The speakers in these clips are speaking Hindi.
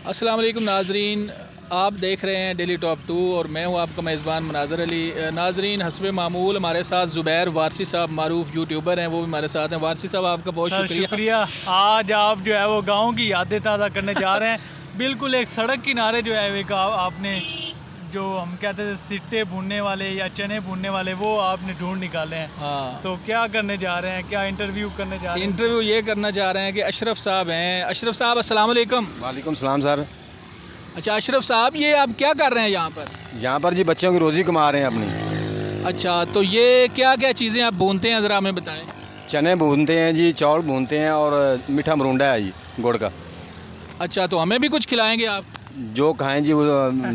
अस्सलाम वालेकुम नाजरीन, आप देख रहे हैं डेली टॉप 2 और मैं हूं आपका मेज़बान मुनाज़र अली। नाजरीन, हस्बे मामूल हमारे साथ ज़ुबैर वारसी साहब मारूफ यूट्यूबर हैं, वो भी हमारे साथ हैं। वारसी साहब आपका बहुत शुक्रिया। आज आप जो है वो गांव की यादें ताज़ा करने जा रहे हैं। बिल्कुल एक सड़क किनारे जो है एक आपने जो हम कहते थे सिट्टे भूनने वाले या चने भूनने वाले वो आपने ढूंढ निकाले हैं। हाँ, तो क्या करने जा रहे हैं, क्या इंटरव्यू करने जा रहे हैं? इंटरव्यू ये करना चाह रहे हैं कि अशरफ साहब हैं। अशरफ साहब अस्सलाम वालेकुम। वालेकुम सलाम सर। अच्छा अशरफ साहब, ये आप क्या कर रहे हैं यहाँ पर? यहाँ पर जी बच्चों की रोज़ी कमा रहे हैं अपनी। अच्छा, तो ये क्या क्या चीज़ें आप भूनते हैं, ज़रा हमें बताएं। चने भूनते हैं जी, चावल भूनते हैं और मीठा मरूंडा है जी गुड़ का। अच्छा, तो हमें भी कुछ खिलाएंगे आप? जो खाएं जी वो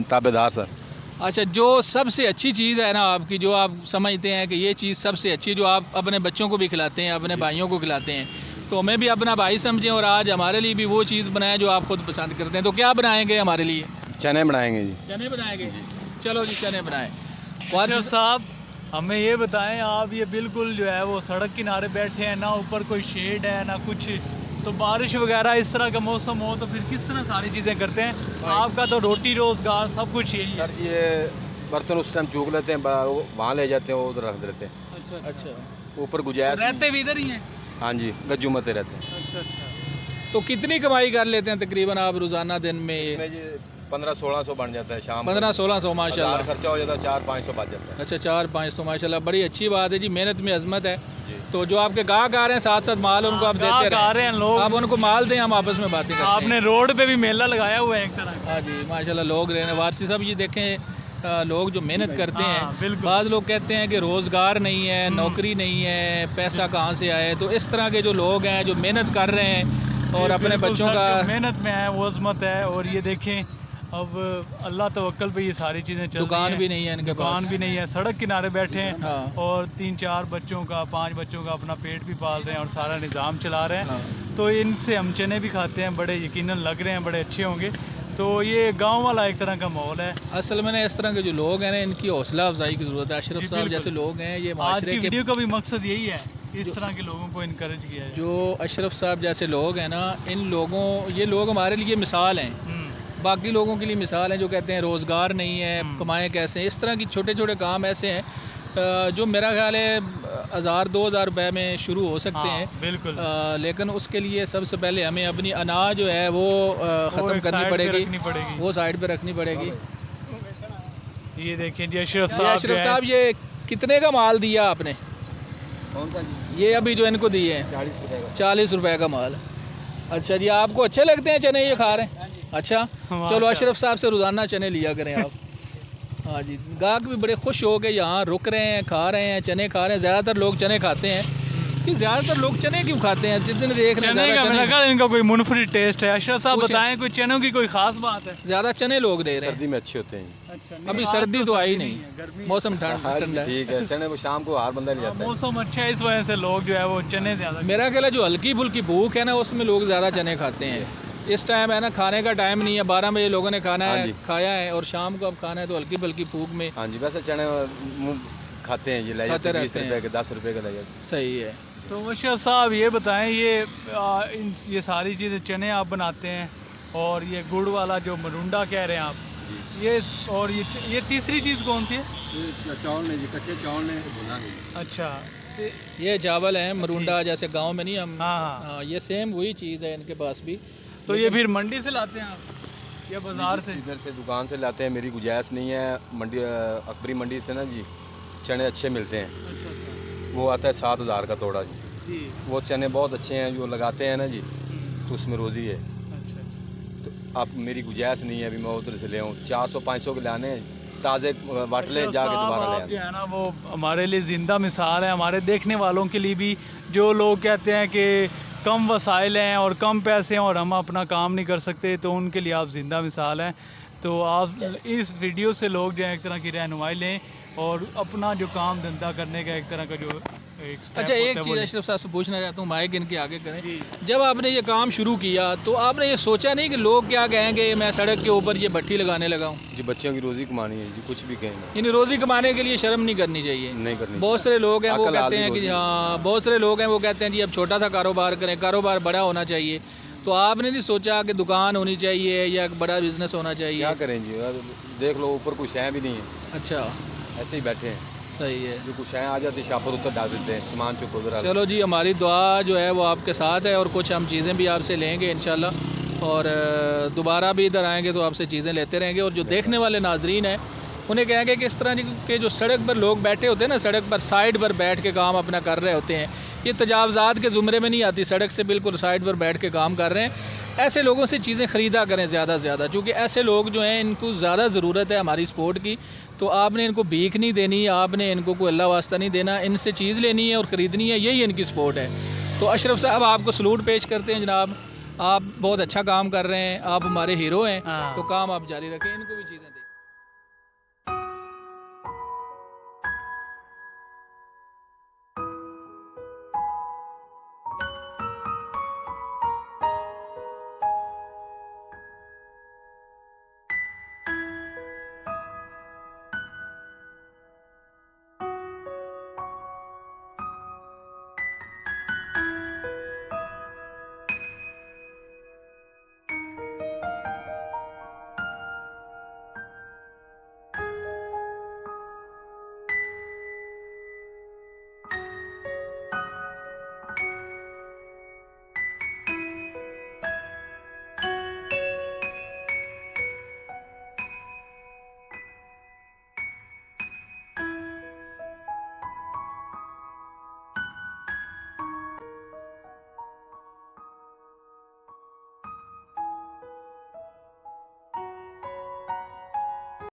ताबेदार सर। अच्छा, जो सबसे अच्छी चीज़ है ना आपकी, जो आप समझते हैं कि ये चीज़ सबसे अच्छी, जो आप अपने बच्चों को भी खिलाते हैं, अपने भाइयों को खिलाते हैं, तो हमें भी अपना भाई समझें और आज हमारे लिए भी वो चीज़ बनाएं जो आप खुद पसंद करते हैं। तो क्या बनाएंगे हमारे लिए? चने बनाएंगे जी। चने बनाएंगे? चलो जी, चने बनाएं। वारसी साहब हमें ये बताएं, आप ये बिल्कुल जो है वो सड़क किनारे बैठे हैं, ना ऊपर कोई शेड है ना कुछ, तो बारिश वगैरह इस तरह का मौसम हो तो फिर किस तरह सारी चीज़ें करते हैं? आपका तो रोटी रोज़गार सब कुछ यही है। सर जी ये बर्तन उस टाइम चूक लेते हैं, वहाँ ले जाते हैं, वो उधर रख देते हैं। अच्छा, ऊपर गुजाइश रहते भी इधर ही हैं? हाँ जी, गज्जू मते रहते हैं। अच्छा। तो कितनी कमाई कर लेते हैं तकरीबन आप रोज़ाना दिन में? इसमें जी 1500-1600 बन जाता है शाम 1500-1600 माशाल्लाह। खर्चा हो जाता है 400-500 बच जाता है। अच्छा, 400-500 माशाल्लाह, बड़ी अच्छी बात है जी। मेहनत में अजमत है। जी। तो जो आपके गाहक आ रहे हैं साथ साथ माल उनको आप देते गाहक आ रहे हैं लोग, आप उनको माल दें, हम आपस में बातें करते हैं। आपने रोड पे भी मेला लगाया हुआ है एक तरह का। हाँ जी, माशाल्लाह लोग रहे हैं। वारसी साहब ये देखें, लोग जो मेहनत करते हाँ, हैं, बिल्कुल। बाज़ लोग कहते हैं कि रोज़गार नहीं है, नौकरी नहीं है, पैसा कहाँ से आए। तो इस तरह के जो लोग हैं जो मेहनत कर रहे हैं और अपने बिल्कुल बच्चों सर, का जो मेहनत में है वो अजमत है। और ये देखें अब अल्लाह तवक्कल पे ये सारी चीज़ें चल दुकान रही हैं। भी नहीं है इनके पास। दुकान भी नहीं है, सड़क किनारे बैठे हैं हाँ। और 3-4 बच्चों का 5 बच्चों का अपना पेट भी पाल रहे हैं और सारा निज़ाम चला रहे हैं। हाँ। तो इनसे हम चने भी खाते हैं, बड़े यकीनन लग रहे हैं बड़े अच्छे होंगे। तो ये गांव वाला एक तरह का माहौल है। असल में ना इस तरह के जो लोग हैं ना, इनकी हौसला अफजाई की ज़रूरत है। अशरफ जी, साहब बिल्कुल। जैसे लोग हैं, ये आज माशरे की के वीडियो का भी मकसद यही है, इस तरह के लोगों को इनकरेज किया है। जो अशरफ साहब जैसे लोग हैं ना, इन लोगों, ये लोग हमारे लिए मिसाल हैं। बाकी लोगों के लिए मिसाल है जो कहते हैं रोज़गार नहीं है, कमाएं कैसे। इस तरह की छोटे छोटे काम ऐसे हैं जो मेरा ख्याल है 1000-2000 रुपए में शुरू हो सकते हैं। बिल्कुल। लेकिन उसके लिए सबसे पहले हमें अपनी अनाज जो है वो ख़त्म करनी पड़ेगी, वो साइड पे रखनी पड़ेगी। ये देखिए जी अशरफ ये साहब, अशरफ साहब ये कितने का माल दिया आपने? कौन सा जी? ये अभी जो इनको दिए हैं 40 रुपये का। 40 रुपए का माल। अच्छा जी, आपको अच्छे लगते हैं चने ये खा रहे हैं? अच्छा, चलो अशरफ साहब से रोज़ाना चने लिया करें आप। हाँ जी, गाहक भी बड़े खुश हो के यहाँ रुक रहे हैं, खा रहे हैं, चने खा रहे हैं। ज़्यादातर लोग चने खाते हैं। कि ज़्यादातर लोग चने क्यों खाते हैं? जितने देख रहे हैं चने का ज़्यादा मुझे लगा इनका कोई मुनफरिद टेस्ट है। अशरफ साहब कुछ- बताएं, कोई चनों की कोई खास बात है? ज़्यादा चने लोग दे रहे हैं। सर्दी में अच्छे होते हैं। अच्छा, अभी सर्दी तो आई नहीं, मौसम हाँ ठंडा है। ठीक है, चने वो शाम को हर बंदा ले जाता है। मौसम अच्छा है, इस वजह से लोग जो है वो चने ज़्यादा। मेरा ख्याल है जो हल्की फुल्की भूख है ना, उसमें लोग ज़्यादा चने खाते हैं। इस टाइम है ना, खाने का टाइम नहीं है, 12 बजे लोगों ने खाना हाँ है, जी। खाया है, और शाम को अब खाना है तो हल्की फुल्की भूख में हाँ जी, वैसे चने खाते हैं, ये ले खाते जाते हैं 20 रहते हैं। रुपये के, 10 रुपये का ले जाते हैं। सही है। तो अशरफ साहब ये बताएं, ये सारी चीज़ें चने आप बनाते हैं और ये गुड़ वाला जो मरुंडा कह रहे हैं आप, ये और ये तीसरी चीज़ कौन सी है? चावल ने जी, कच्चे चावल ने भुना नहीं। अच्छा, तो ये चावल है मरुंडा, जैसे गांव में नहीं हम। हाँ। हाँ, ये सेम वही चीज़ है इनके पास भी। तो ये फिर मंडी से लाते हैं आप या बाज़ार से? इधर से दुकान से लाते हैं, मेरी गुंजाइश नहीं है। मंडी अकबरी मंडी से ना जी चने अच्छे मिलते हैं। अच्छा अच्छा वो आता है 7000 का तोड़ा जी। जी। वो चने बहुत अच्छे हैं, जो लगाते हैं ना जी, तो उसमें रोज़ी है। अच्छा। तो अब मेरी गुंजाइश नहीं है अभी मैं उधर से ले आऊँ। 400-500 के लाने ताज़े बाटले अशरफ जाके साहब, दोबारा ले आप जो आने। है ना वो हमारे लिए ज़िंदा मिसाल है, हमारे देखने वालों के लिए भी। जो लोग कहते हैं कि कम वसाइल हैं और कम पैसे हैं और हम अपना काम नहीं कर सकते, तो उनके लिए आप ज़िंदा मिसाल हैं। तो आप इस वीडियो से लोग जो है एक तरह की रहनुमाई लें और अपना जो काम धंधा करने का एक तरह का जो एक step अच्छा, होता एक है चीज़ वो- अशरफ साहब से पूछना चाहता हूँ, माइक इनके आगे करें। जी। जब आपने ये काम शुरू किया तो आपने ये सोचा नहीं कि लोग क्या कहेंगे, मैं सड़क के ऊपर ये भट्टी लगाने लगा हूँ? जी बच्चों की रोज़ी कमानी है जी, कुछ भी कहेंगे यानी रोज़ी कमाने के लिए शर्म नहीं करनी चाहिए। नहीं करनी। बहुत सारे लोग हैं वो अकल कहते आज़ी हैं कि रोज़ी। हाँ, बहुत सारे लोग हैं वो कहते हैं जी अब छोटा सा कारोबार करें, कारोबार बड़ा होना चाहिए। तो आपने नहीं सोचा कि दुकान होनी चाहिए या एक बड़ा बिजनेस होना क्या चाहिए? करें जी, अब देख लो ऊपर कुछ है भी नहीं है, अच्छा, ऐसे ही बैठे हैं। सही है। जो कुछ है आ जाती शापर उतर डाल देते हैं, सामान चुप उधर चलो जी, हमारी दुआ जो है वो आपके साथ है और कुछ हम चीज़ें भी आपसे लेंगे इंशाल्लाह, और दोबारा भी इधर आएंगे तो आपसे चीज़ें लेते रहेंगे। और जो देखने वाले नाजरीन हैं उन्हें कहेंगे कि इस तरह के जो सड़क पर लोग बैठे होते हैं ना, सड़क पर साइड पर बैठ के काम अपना कर रहे होते हैं, ये तजावज़ात के ज़ुमरे में नहीं आती, सड़क से बिल्कुल साइड पर बैठ के काम कर रहे हैं। ऐसे लोगों से चीज़ें ख़रीदा करें ज़्यादा से ज़्यादा, क्योंकि ऐसे लोग जो हैं इनको ज़्यादा ज़रूरत है हमारी सपोर्ट की। तो आपने इनको भीख नहीं देनी, आपने इनको कोई अल्लाह वास्ता नहीं देना, इनसे चीज़ लेनी है और ख़रीदनी है, यही इनकी सपोर्ट है। तो अशरफ साहब आपको सलूट पेश करते हैं जनाब, आप बहुत अच्छा काम कर रहे हैं, आप हमारे हीरो हैं। हाँ। तो काम आप जारी रखें, इनको भी चीज़ें